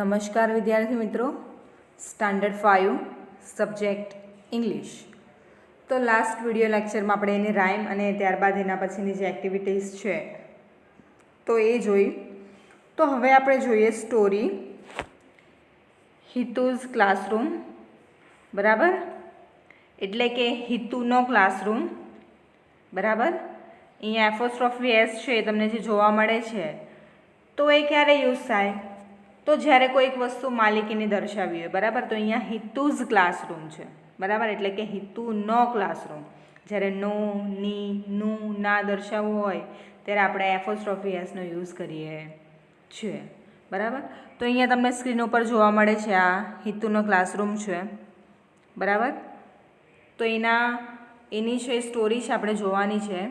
નમસ્કાર વિદ્યાર્થી મિત્રો, સ્ટાન્ડર્ડ 5 સબ્જેક્ટ ઇંગ્લિશ. તો લાસ્ટ વિડીયો લેક્ચરમાં આપણે એની રાઇમ અને ત્યારબાદ એના પછીની જે એક્ટિવિટીઝ છે તો એ જોઈ. તો હવે આપણે જોઈએ સ્ટોરી હિતુઝ ક્લાસરૂમ. બરાબર, એટલે કે હિતુનો ક્લાસરૂમ. બરાબર, અહીંયા એપોસ્ટ્રોફી એસ છે એ તમને જે જોવા મળે છે તો એ ક્યારે યુઝ થાય? તો જ્યારે કોઈક વસ્તુ માલિકીને દર્શાવી હોય. બરાબર, તો અહીંયા હિતુઝ ક્લાસરૂમ છે. બરાબર, એટલે કે હિતુનો ક્લાસરૂમ. જ્યારે નો, ની, નું, ના દર્શાવવું હોય ત્યારે આપણે એપોસ્ટ્રોફી એસનો યુઝ કરીએ છીએ. બરાબર, તો અહીંયા તમને સ્ક્રીન ઉપર જોવા મળે છે આ હિતુનો ક્લાસરૂમ છે. બરાબર, તો એની છે સ્ટોરી છે આપણે જોવાની છે.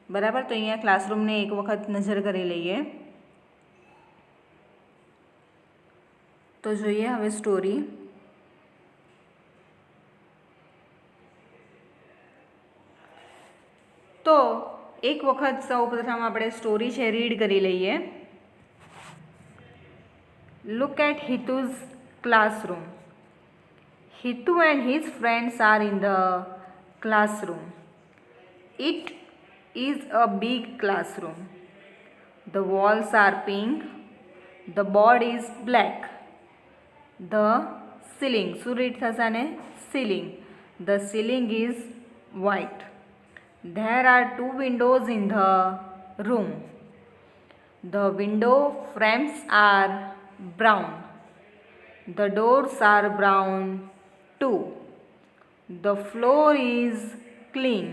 બરાબર, તો અહીંયા ક્લાસરૂમને એક વખત નજર કરી લઈએ. તો જોઈએ હવે સ્ટોરી. તો એક વખત સૌ પ્રથમ આપણે સ્ટોરી છે રીડ કરી લઈએ. Look at Hitu's classroom. Hitu and his friends are in the classroom. It is a big classroom. The walls are pink. The board is black. The ceiling, શું રીડ થશે ને? Ceiling. The ceiling is white. There are two windows in the room. The window frames are brown. The doors are brown too. The floor is clean.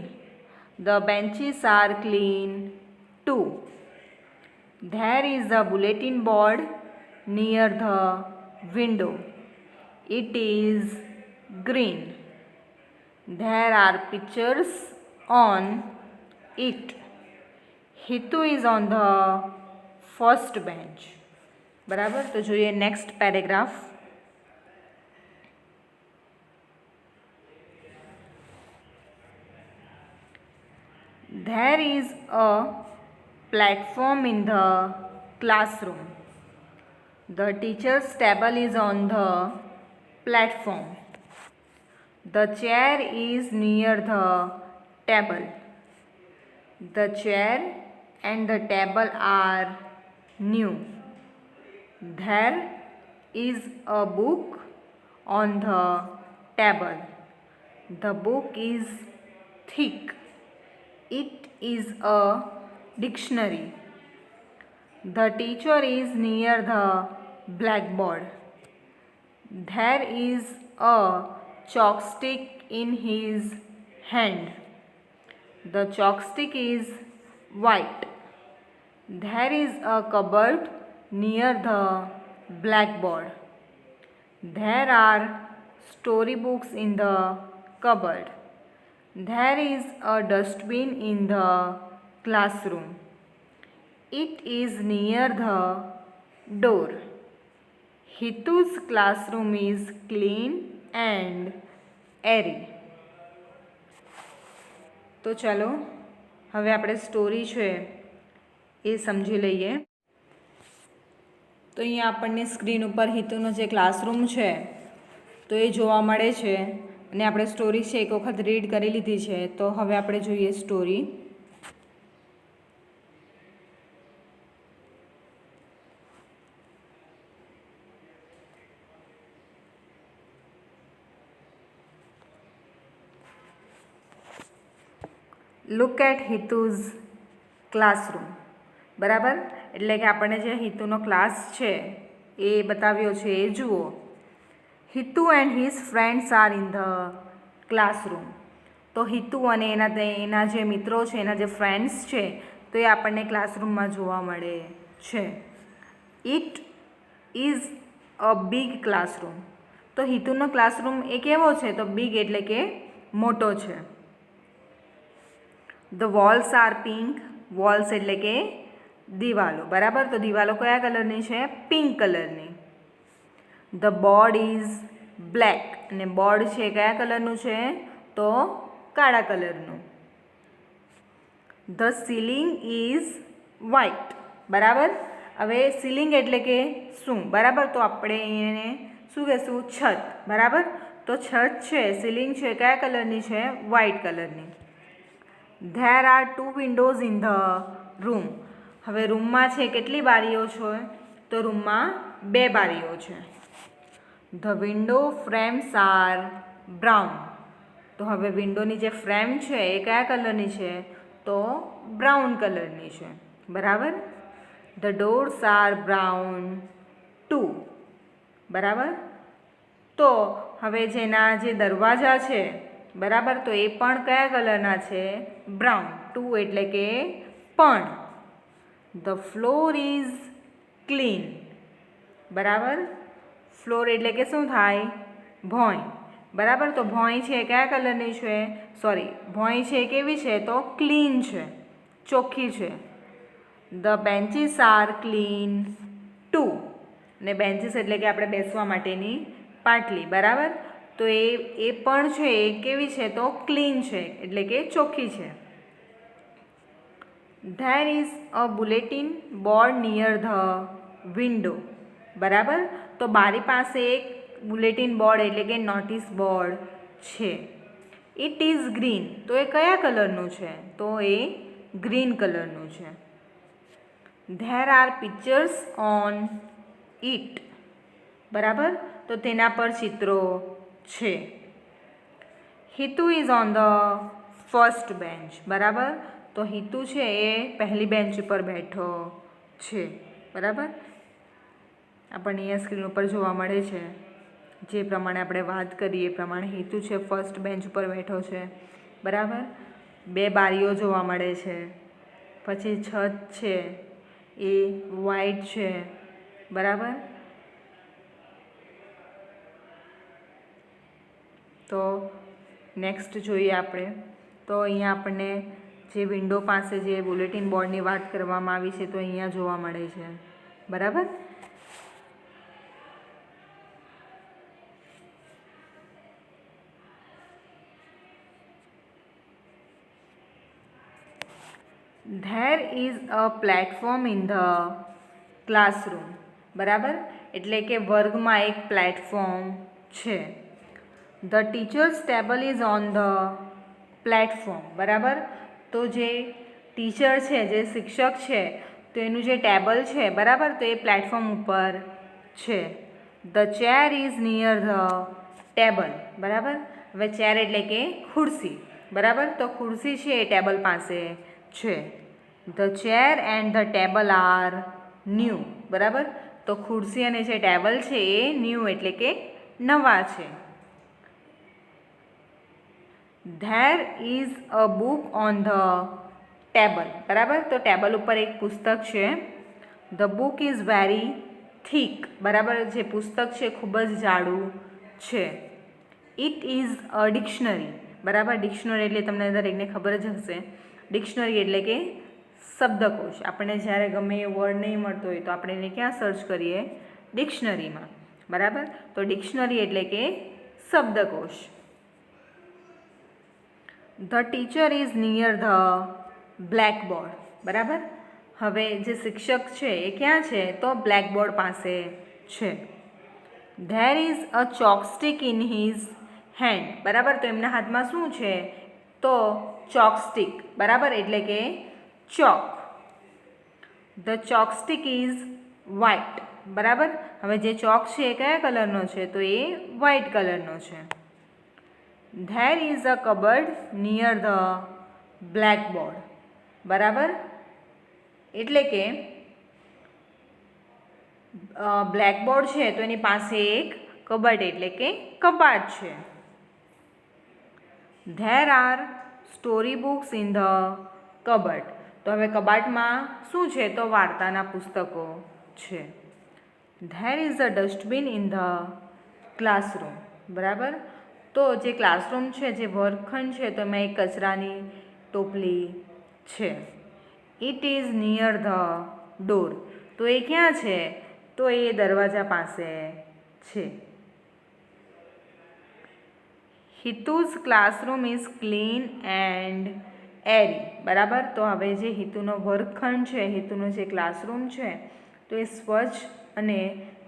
The benches are clean too. There is a bulletin board near the window. It is green. There are pictures on it. Hitu is on the first bench. બરાબર, તો જોઈએ next paragraph. There is a platform in the classroom. The teacher's table is on the platform. The chair is near the table. The chair and the table are new. There is a book on the table. The book is thick. It is a dictionary. The teacher is near the blackboard. There is a chalkstick in his hand. The chalkstick is white. There is a cupboard near the blackboard. There are storybooks in the cupboard. There is a dustbin in the classroom. It is near the door. Hitu's classroom is clean and airy. તો ચાલો હવે આપણે story છે એ સમજી લઈએ. તો અહીંયા આપણને સ્ક્રીન ઉપર હિતુનો જે ક્લાસરૂમ છે તો એ જોવા મળે છે અને આપણે સ્ટોરી છે એક વખત રીડ કરી લીધી છે. તો હવે આપણે જોઈએ story. Look at Hitu's classroom. બરાબર, એટલે કે આપણને જે હિતુનો ક્લાસ છે એ બતાવ્યો છે એ જુઓ. Hitu and his friends are in the classroom. તો હિતુ અને એના જે મિત્રો છે, એના જે ફ્રેન્ડ્સ છે તો એ આપણને ક્લાસરૂમમાં જોવા મળે છે. It is a big classroom. તો હિતુનો ક્લાસરૂમ એ કેવો છે? તો બિગ એટલે કે મોટો છે. The walls are pink. Walls એટલે કે દિવાલો, બરાબર. તો દિવાલો કયા કલરની છે? પિંક કલરની. ધ બોર્ડ ઇઝ બ્લેક, અને બોર્ડ છે કયા કલરનું છે? તો કાળા કલરનું. ધ સીલિંગ ઇઝ વ્હાઇટ, બરાબર. હવે સીલિંગ એટલે કે શું? બરાબર. તો આપણે એને શું કહેશું? છત, બરાબર. તો છત છે, સીલિંગ છે કયા કલરની છે? વ્હાઇટ કલરની. There are 2 Windows in the room. હવે રૂમમાં છે કેટલી બારીઓ છે? તો રૂમમાં 2 બારીઓ છે. The window frames are brown. તો હવે વિન્ડોની જે ફ્રેમ છે એ કયા કલરની છે? તો બ્રાઉન કલરની છે, બરાબર. The doors are brown too, બરાબર. તો હવે જેના જે દરવાજા છે, બરાબર, તો એ પણ કયા કલરના છે? બ્રાઉન. ટુ એટલે કે પણ. ધ ફ્લોર ઇઝ ક્લીન, બરાબર. ફ્લોર એટલે કે શું થાય? ભોંય, બરાબર. તો ભોંય છે કયા કલરની છે? ભોંય છે કેવી છે? તો ક્લીન છે, ચોખ્ખી છે. The benches are clean too, ને બેન્ચીસ એટલે કે આપણે બેસવા માટેની પાટલી, બરાબર. તો એ પણ છે એ કેવી છે? તો ક્લીન છે, એટલે કે ચોખ્ખી છે. There is a bulletin board near the window, બરાબર. તો બારી પાસે એક બુલેટિન બોર્ડ એટલે કે નોટિસ બોર્ડ છે. It is green. તો એ કયા કલરનું છે? તો એ ગ્રીન કલરનું છે. There are pictures on it, બરાબર. તો તેના પર ચિત્રો છે. Hitu is on the first bench, બરાબર. તો હિતુ છે એ પહેલી બેન્ચ ઉપર બેઠો છે, બરાબર. આપણને અહીંયા સ્ક્રીન ઉપર જોવા મળે છે જે પ્રમાણે આપણે વાત કરીએ એ પ્રમાણે હિતુ છે ફર્સ્ટ બેન્ચ ઉપર બેઠો છે, બરાબર. 2 બારીઓ જોવા મળે છે. પછી છત છે એ વ્હાઈટ છે, બરાબર. તો નેક્સ્ટ જોઈએ આપણે. તો અહીંયા આપણને જે વિન્ડો પાસે જે બુલેટિન બોર્ડની વાત કરવામાં આવી છે તો અહીંયા જોવા મળે છે, બરાબર. There is a platform in the classroom, બરાબર. એટલે કે વર્ગમાં એક પ્લેટફોર્મ છે. The teachers table is on the platform, બરાબર. તો જે ટીચર છે, જે શિક્ષક છે, તો એનું જે ટેબલ છે, બરાબર, તો એ પ્લેટફોર્મ ઉપર છે. The chair is near the table, બરાબર. હવે ચેર એટલે કે ખુરશી, બરાબર. તો ખુરશી છે એ ટેબલ પાસે છે. The chair and the table are new, બરાબર. તો ખુરશી અને જે ટેબલ છે એ ન્યૂ એટલે કે નવા છે. There is a book on the table, બરાબર. તો ટેબલ ઉપર એક પુસ્તક છે. The book is very thick, બરાબર. જે પુસ્તક છે ખૂબ જ જાડું છે. ઇટ ઇઝ અ ડિક્શનરી, બરાબર. ડિક્શનરી એટલે તમને દરેકને ખબર જ હશે. ડિક્શનરી એટલે કે શબ્દકોશ. આપણને જ્યારે ગમે એ વર્ડ નહીં મળતો હોય તો આપણે એને ક્યાં સર્ચ કરીએ? ડિક્શનરીમાં, બરાબર. તો ડિક્શનરી એટલે કે શબ્દકોશ. The teacher is near the blackboard, બરાબર. હવે જે શિક્ષક છે એ ક્યાં છે? તો બ્લેકબોર્ડ પાસે છે. There is a chalk stick in his hand, બરાબર. તો એમના હાથમાં શું છે? તો ચોકસ્ટિક, બરાબર, એટલે કે ચોક. ધ ચોકસ્ટિક ઇઝ વ્હાઇટ, બરાબર. હવે જે ચોક છે એ કયા કલરનો છે? તો એ વ્હાઇટ કલરનો છે. There is a cupboard near the blackboard, બરાબર. એટલે કે બ્લેકબોર્ડ છે તો એની પાસે એક કબર્ડ એટલે કે કબાટ છે. There are story books in the cupboard. તો હવે કબાટમાં શું છે? તો વાર્તાના પુસ્તકો છે. There is a dustbin in the classroom, બરાબર. તો જે ક્લાસરૂમ છે, જે વર્ગખંડ છે, તો એમાં એક કચરાની ટોપલી છે. It is near the door. તો એ ક્યાં છે? તો એ દરવાજા પાસે છે. હિતુઝ ક્લાસરૂમ ઇઝ ક્લીન એન્ડ એરી. બરાબર. તો હવે જે હિતુનો વર્ગખંડ છે, હિતુનો જે ક્લાસરૂમ છે, તો એ સ્વચ્છ અને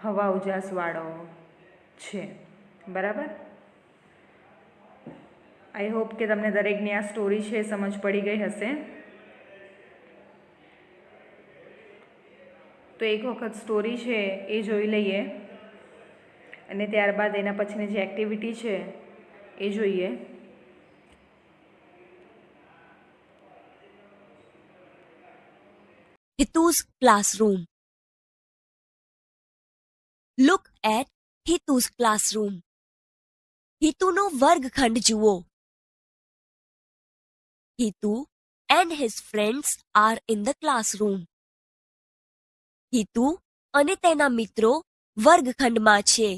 હવા ઉજાસવાળો છે. બરાબર. આઈ હોપ કે તમને દરેકની આ સ્ટોરી છે સમજ પડી ગઈ હશે. તો એક વખત સ્ટોરી છે એ જોઈ લઈએ અને ત્યારબાદ એના પછીની જે એક્ટિવિટી છે એ જોઈએ. Hitu's classroom. Look at Hitu's classroom. હિતુનો વર્ગખંડ જુઓ. Hitu and his friends are in the classroom. Hitu અને તેના મિત્રો વર્ગખંડમાં છે.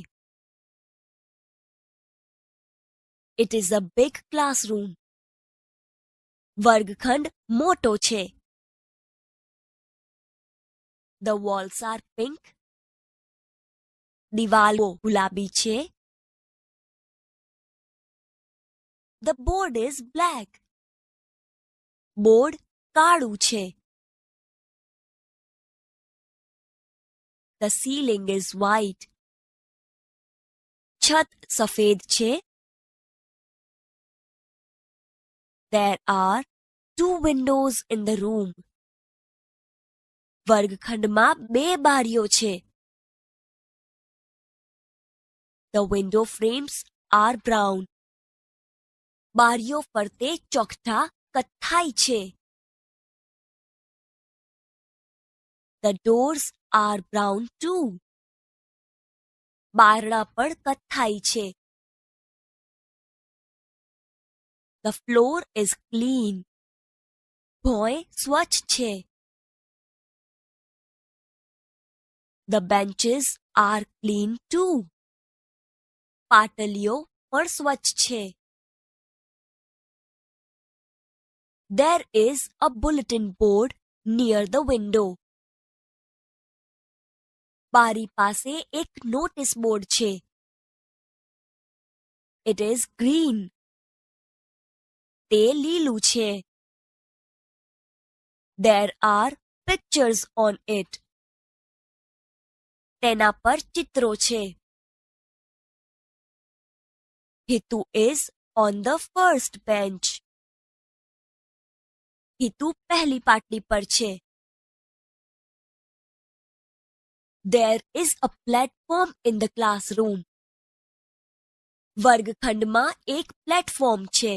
It is a big classroom. વર્ગખંડ મોટો છે. The walls are pink. દિવાલો ગુલાબી છે. The board is black. Board કાળું છે. The ceiling is white. છત સફેદ છે. There are 2 windows in the room. વર્ગખંડમાં 2 બારીઓ છે. The window frames are brown. બારીઓ ફરતે ચોકઠા કથ્થાઈ છે. The doors are brown too. બારણા પણ કથ્થાઈ છે. The floor is clean. ભોંય સ્વચ્છ છે. The benches are clean too. પાટલીઓ પણ સ્વચ્છ છે. There is a bulletin board near the window. બારી પાસે એક નોટિસ બોર્ડ છે. It is green. તે લીલું છે. There are pictures on it. તેના પર ચિત્રો છે. Hitu is on the first bench. Hitu પહેલી પાટલી પર છે. There is a platform in the classroom. વર્ગખંડમાં એક પ્લેટફોર્મ છે.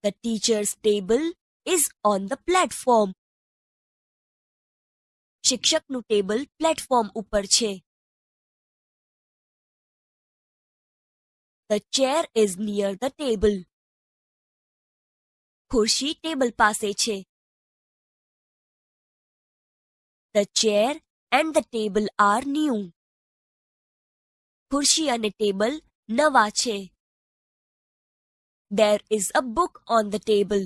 The teacher's table is on the platform. શિક્ષકનું ટેબલ પ્લેટફોર્મ ઉપર છે. The chair is near the table. ખુરશી ટેબલ પાસે છે. The chair and the table are new. ખુરશી અને ટેબલ નવા છે. There is a book on the table.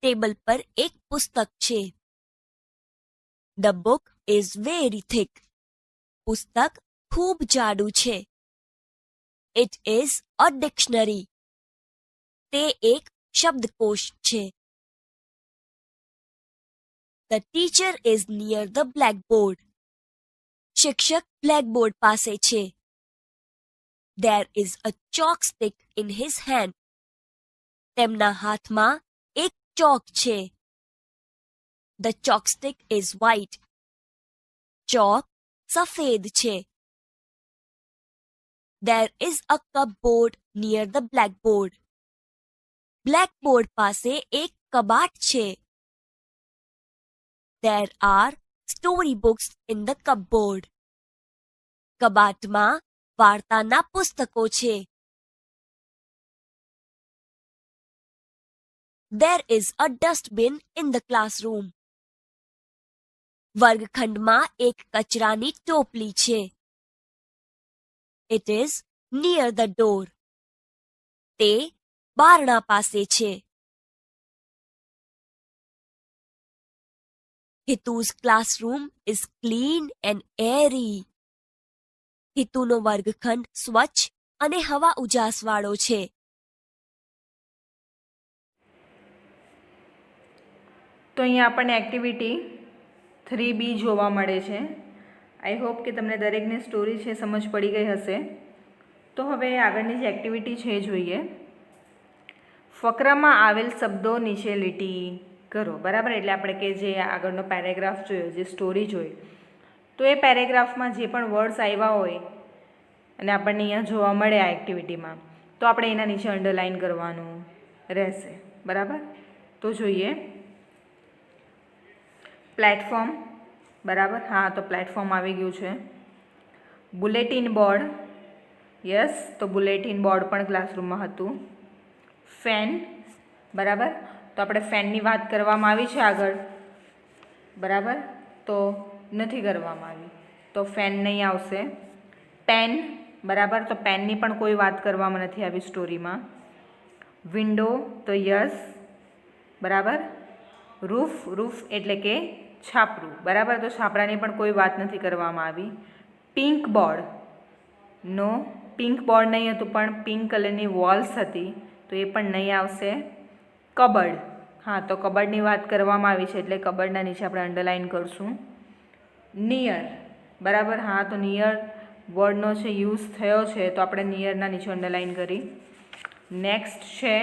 Table પર એક પુસ્તક છે. The book is very thick. પુસ્તક ખૂબ જાડું છે. It is a dictionary. તે એક શબ્દકોશ છે. The teacher is near the blackboard. શિક્ષક બ્લેકબોર્ડ પાસે છે. There is a chalk stick in his hand. તેમના હાથમાં એક ચોક છે. The chalk stick is white. ચોક સફેદ છે. There is a cupboard near the blackboard. Blackboard પાસે એક કબાટ છે. There are story books in the cupboard. કબાટમાં વાર્તાના પુસ્તકો છે. There is a dustbin in the classroom. વર્ગખંડમાં એક કચરાની ટોપલી છે. It is near the door. તે બારણા પાસે છે. Hitu's classroom is clean and airy. હિતુનો વર્ગખંડ સ્વચ્છ અને હવા ઉજાસવાળો છે. તો અહીંયા આપણને એક્ટિવિટી 3B જોવા મળે છે. આઈ હોપ કે તમને દરેકને સ્ટોરી છે સમજ પડી ગઈ હશે. તો હવે આગળની જે એક્ટિવિટી છે એ જોઈએ. ફકરામાં આવેલ શબ્દો નીચે લીટી કરો. બરાબર, એટલે આપણે કે જે આગળનો પેરેગ્રાફ જોયો, જે સ્ટોરી જોઈ, તો એ પેરેગ્રાફમાં જે પણ વર્ડ્સ આવ્યા હોય અને આપણને અહીંયા જોવા મળે આ એક્ટિવિટીમાં, તો આપણે એના નીચે અંડરલાઇન કરવાનું રહેશે. બરાબર, તો જોઈએ. પ્લેટફોર્મ, બરાબર, હા, તો પ્લેટફોર્મ આવી ગયું છે. બુલેટિન બોર્ડ, યસ, તો બુલેટિન બોર્ડ પણ ક્લાસરૂમમાં હતું. ફેન, બરાબર, તો આપણે ફેનની વાત કરવામાં આવી છે આગળ, બરાબર, તો નથી કરવામાં આવી, તો ફેન નહીં આવશે. પેન, બરાબર, તો પેનની પણ કોઈ વાત કરવામાં નથી આવી સ્ટોરીમાં. વિન્ડો, તો યસ, બરાબર. રૂફ, રૂફ એટલે કે છાપરું, બરાબર, તો છાપરાની પણ કોઈ વાત નથી કરવામાં આવી. પિંક બોર્ડ, નો, પિંક બોર્ડ નહીં હતું, પણ પિંક કલરની વોલ્સ હતી, તો એ પણ નહીં આવશે. કબર્ડ, હા, તો કબર્ડની વાત કરવામાં આવી છે એટલે કબર્ડના નીચે આપણે અંડરલાઇન કરશું. નિયર, બરાબર, હા, તો નિયર વર્ડનો છે યુઝ થયો છે, તો આપણે નિયરના નીચે અંડરલાઇન કરી. નેક્સ્ટ છે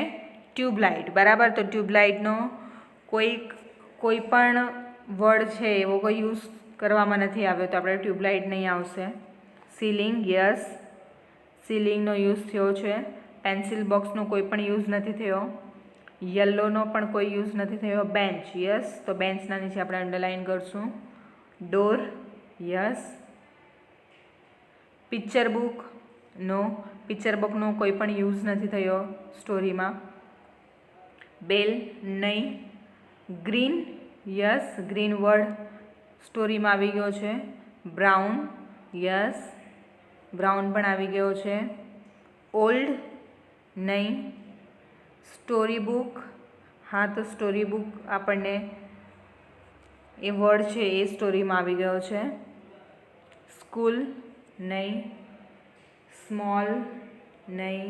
ટ્યુબલાઇટ, બરાબર, તો ટ્યુબલાઇટનો કોઈ પણ વર્ડ છે એવો કોઈ યુઝ કરવામાં નથી આવ્યો, તો આપણે ટ્યુબલાઇટ નહીં આવશે. સીલિંગ, યસ, સીલિંગનો યુઝ થયો છે. પેન્સિલ બોક્સનો કોઈ પણ યુઝ નથી થયો. યલોનો પણ કોઈ યુઝ નથી થયો. બેન્ચ, યસ, તો બેન્ચના નીચે આપણે અંડરલાઇન કરશું. Door, yes. પિક્ચર બુક, નો, પિક્ચર બુકનો કોઈ પણ યુઝ નથી થયો સ્ટોરીમાં. બેલ, નહીં. ગ્રીન, યસ, ગ્રીન વર્ડ સ્ટોરીમાં આવી ગયો છે. બ્રાઉન, યસ, બ્રાઉન પણ આવી ગયો છે. ઓલ્ડ, નહીં. સ્ટોરી બુક, હા, તો સ્ટોરી બુક આપણને એ વર્ડ છે એ સ્ટોરીમાં આવી ગયો છે. સ્કૂલ, નહીં. સ્મોલ, નહીં.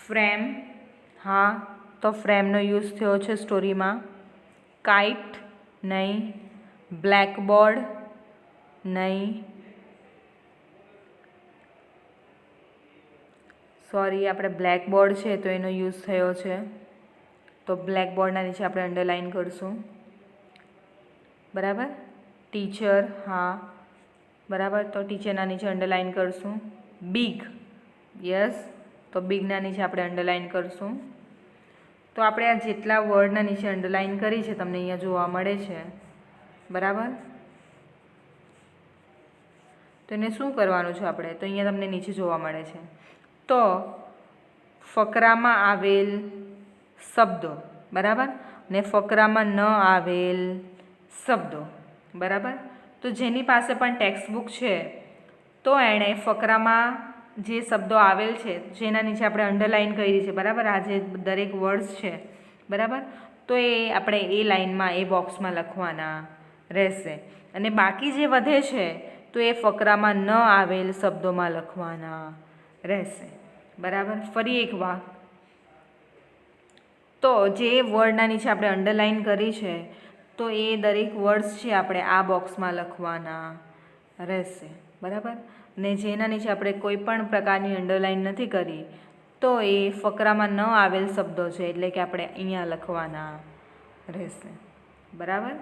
ફ્રેમ, હા, તો ફ્રેમનો યુઝ થયો છે સ્ટોરીમાં. કાઇટ, નહીં. બ્લેકબોર્ડ, નહીં. સોરી, આપણે બ્લેકબોર્ડ છે તો એનો યુઝ થયો છે, તો બ્લેકબોર્ડના નીચે આપણે અંડરલાઇન કરશું. બરાબર. ટીચર, હા, બરાબર, તો ટીચરના નીચે અંડરલાઇન કરશું. બિગ, યસ, તો બિગના નીચે આપણે અંડરલાઇન કરશું. તો આપણે આ જેટલા વર્ડના નીચે અંડરલાઇન કરી છે તમને અહીંયા જોવા મળે છે, બરાબર. તો એને શું કરવાનું છે આપણે, તો અહીંયા તમને નીચે જોવા મળે છે. તો ફકરામાં આવેલ શબ્દો, બરાબર, ને ફકરામાં ન આવેલ શબ્દો, બરાબર. તો જેની પાસે પણ ટેક્સ્ટ બુક છે તો એણે ફકરામાં જે શબ્દો આવેલ છે જેના નીચે આપણે અંડરલાઇન કરી છે, બરાબર, આ જે દરેક વર્ડ્સ છે, બરાબર, તો એ આપણે એ લાઇનમાં એ બોક્સમાં લખવાના રહેશે. અને બાકી જે વધે છે તો એ ફકરામાં ન આવેલ શબ્દોમાં લખવાના રહેશે, બરાબર. ફરી એક વાર, તો જે વર્ડના નીચે આપણે અંડરલાઇન કરી છે તો એ દરેક વર્ડ્સ છે આપણે આ બોક્સમાં લખવાના રહેશે, બરાબર. ને જેના નીચે આપણે કોઈ પણ પ્રકારની અંડરલાઇન નથી કરી તો એ ફકરામાં ન આવેલ શબ્દો છે, એટલે કે આપણે અહીંયા લખવાના રહેશે, બરાબર.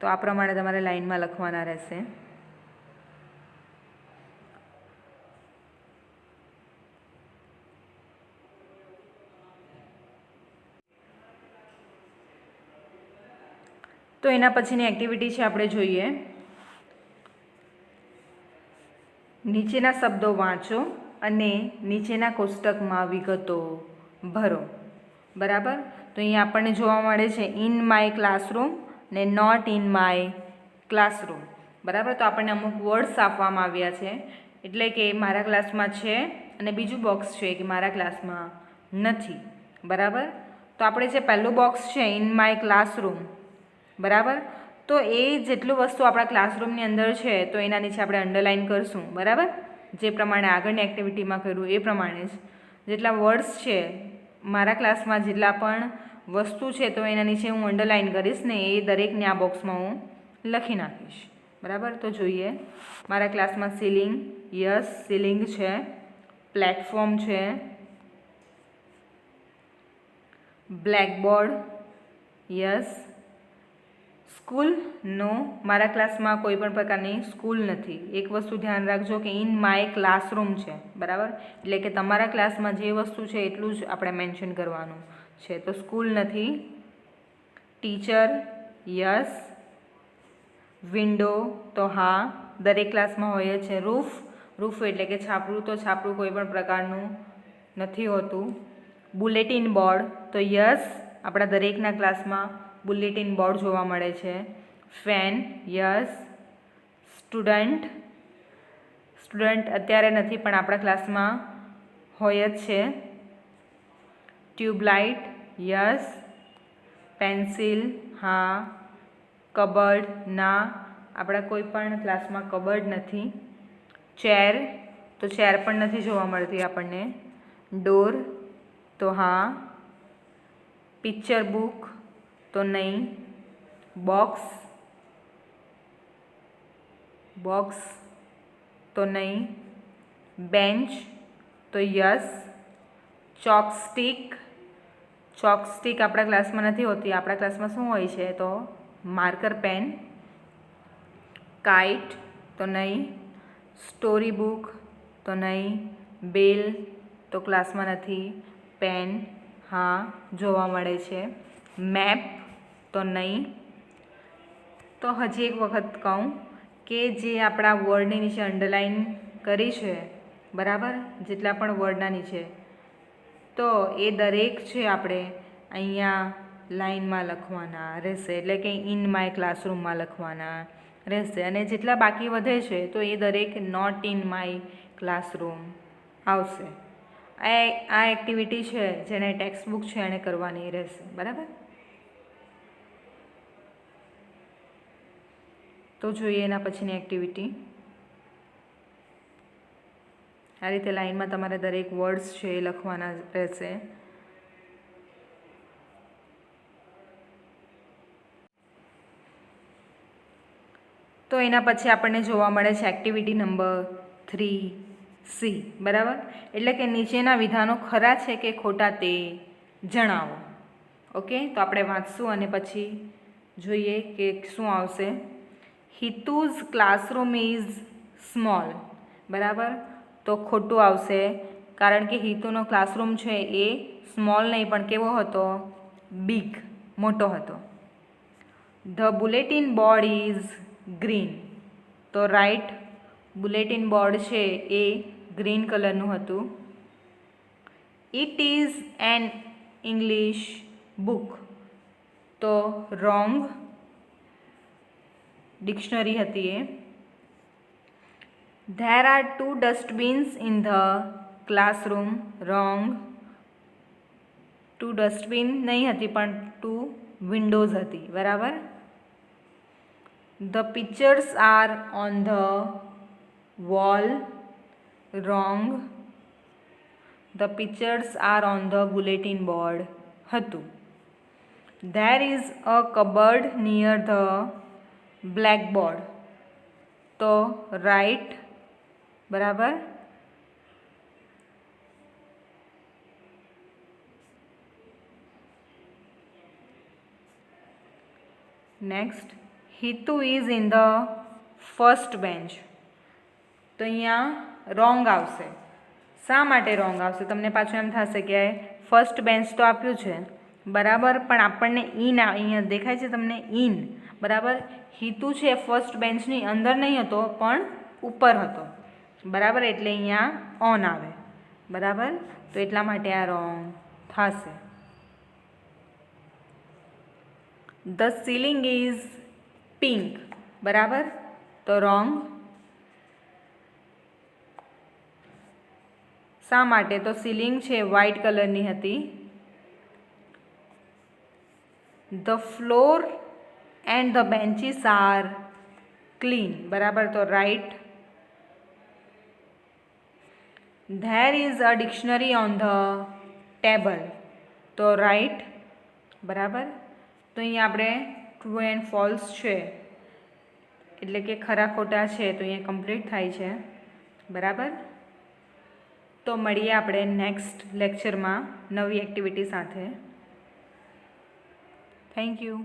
તો આ પ્રમાણે તમારે લાઇનમાં લખવાના રહેશે. તો એના પછીની એક્ટિવિટી છે આપણે જોઈએ. નીચેના શબ્દો વાંચો અને નીચેના કોષ્ટકમાં વિગતો ભરો, બરાબર. તો અહીંયા આપણને જોવા મળે છે ઇન માય ક્લાસરૂમ ને નોટ ઇન માય ક્લાસરૂમ, બરાબર. તો આપણને અમુક વર્ડ્સ આપવામાં આવ્યા છે, એટલે કે મારા ક્લાસમાં છે અને બીજું બોક્સ છે કે મારા ક્લાસમાં નથી, બરાબર. તો તો આપણે જે પહેલું બોક્સ છે ઇન માય ક્લાસરૂમ, બરાબર, તો એ જેટલું વસ્તુ આપણા ક્લાસરૂમની અંદર છે તો એના નીચે આપણે અંડરલાઇન કરશું, બરાબર, જે પ્રમાણે આગળની એક્ટિવિટીમાં કર્યું એ પ્રમાણે જ. જેટલા વર્ડ્સ છે મારા ક્લાસમાં, જેટલા પણ વસ્તુ છે તો એના નીચે હું અંડરલાઇન કરીશ ને એ દરેકને આ બોક્સમાં હું લખી નાખીશ, બરાબર. તો જોઈએ, મારા ક્લાસમાં સીલિંગ, યસ સીલિંગ છે. પ્લેટફોર્મ છે, બ્લેકબોર્ડ, યસ. સ્કૂલ, નો, મારા ક્લાસમાં કોઈ પણ પ્રકારની સ્કૂલ નથી. એક વસ્તુ ધ્યાન રાખજો કે ઇન માય ક્લાસરૂમ છે, બરાબર, એટલે કે તમારા ક્લાસમાં જે વસ્તુ છે એટલું જ આપણે મેન્શન કરવાનું છે. તો સ્કૂલ નથી. Teacher, yes. વિન્ડો, તો હા, દરેક ક્લાસમાં હોય છે. રૂફ, રૂફ એટલે કે છાપરું, તો છાપરું કોઈ પણ પ્રકારનું નથી હોતું. બુલેટિન બોર્ડ, તો યસ, આપણા દરેકના ક્લાસમાં બુલેટિન બોર્ડ જોવા મળે છે. Fan, yes. સ્ટુડન્ટ, સ્ટુડન્ટ અત્યારે નથી પણ આપણા ક્લાસમાં હોય જ છે. Tube light, yes. પેન્સિલ, હા. કબર્ડ, ના, આપણા કોઈ પણ ક્લાસમાં કબર્ડ નથી. ચેર, તો ચેર પણ નથી જોવા મળતી આપણને. ડોર, તો હા. પિક્ચર બુક, તો નહીં. બોક્સ, બોક્સ, તો નહીં. બેન્ચ, તો યસ. ચોકસ્ટિક, ચોકસ્ટિક આપણા ક્લાસમાં નથી હોતી. આપણા ક્લાસમાં શું હોય છે તો માર્કર પેન. કાઇટ, તો નહીં. સ્ટોરી બુક, તો નહીં. બેલ, તો ક્લાસમાં નથી. પેન, હા, જોવા મળે છે. મેપ, તો નહીં. તો હજી એક વખત કહું કે જે આપણા વર્ડની નીચે અંડરલાઇન કરી છે, બરાબર, જેટલા પણ વર્ડના નીચે, તો એ દરેક છે આપણે અહીંયા લાઇનમાં લખવાના રહેશે, એટલે કે ઇન માય ક્લાસરૂમમાં લખવાના રહેશે. અને જેટલા બાકી વધે છે તો એ દરેક નોટ ઇન માય ક્લાસરૂમ આવશે. આ એક્ટિવિટી છે જેને ટેક્સ્ટ બુક છે એને કરવાની રહેશે, બરાબર. તો જોઈએ એના પછીની એક્ટિવિટી. આ રીતે લાઇનમાં તમારે દરેક વર્ડ્સ છે એ લખવાના રહેશે. તો એના પછી આપણને જોવા મળે છે એક્ટિવિટી નંબર 3C, બરાબર, એટલે કે નીચેના વિધાનો ખરા છે કે ખોટા તે જણાવો. ઓકે, તો આપણે વાંચશું અને પછી જોઈએ કે શું આવશે. હિતુઝ ક્લાસરૂમ ઇઝ સ્મોલ, બરાબર, તો ખોટું આવશે કારણ કે હિતુનો ક્લાસરૂમ છે એ સ્મોલ નહીં પણ કેવો હતો, બિગ, મોટો હતો. The bulletin board is green, તો રાઈટ, બુલેટિન બોર્ડ છે એ ગ્રીન કલરનું હતું. It is an English book, તો રોંગ, ડિક્શનરી હતી એ. There are 2 dustbins in the classroom, wrong, 2 dustbin નહીં હતી પણ 2 વિન્ડોઝ હતી, બરાબર. The pictures are on the wall, wrong, the pictures are on the bulletin board હતું. There is a cupboard near the blackboard, તો right, બરાબર. Next, Hitu is in the first bench, તો અહીંયા રોંગ આવશે. શા માટે રોંગ આવશે? તમને પાછું એમ થશે કે ફર્સ્ટ બેન્ચ તો આપ્યું છે, બરાબર, પણ આપણને ઇન અહીંયા દેખાય છે તમને ઇન, બરાબર. હિતુ છે ફર્સ્ટ બેન્ચની અંદર નહીં હતો પણ ઉપર હતો, બરાબર, એટલે અહીંયા ઓન આવે, બરાબર, તો એટલા માટે આ રોંગ થશે. ધ સીલિંગ ઇઝ પિંક, બરાબર, તો રોંગ. શા માટે? તો સીલિંગ છે વ્હાઇટ કલરની હતી. The floor and the benches are clean. બરાબર, તો right. There is a dictionary on the table. તો રાઈટ. બરાબર, તો અહીંયા આપણે ટ્રુ એન્ડ ફોલ્સ છે, એટલે કે ખરા ખોટા છે, તો અહીંયા કમ્પ્લીટ થાય છે. બરાબર, તો મળીએ આપણે નેક્સ્ટ લેક્ચરમાં નવી એક્ટિવિટી સાથે. Thank you.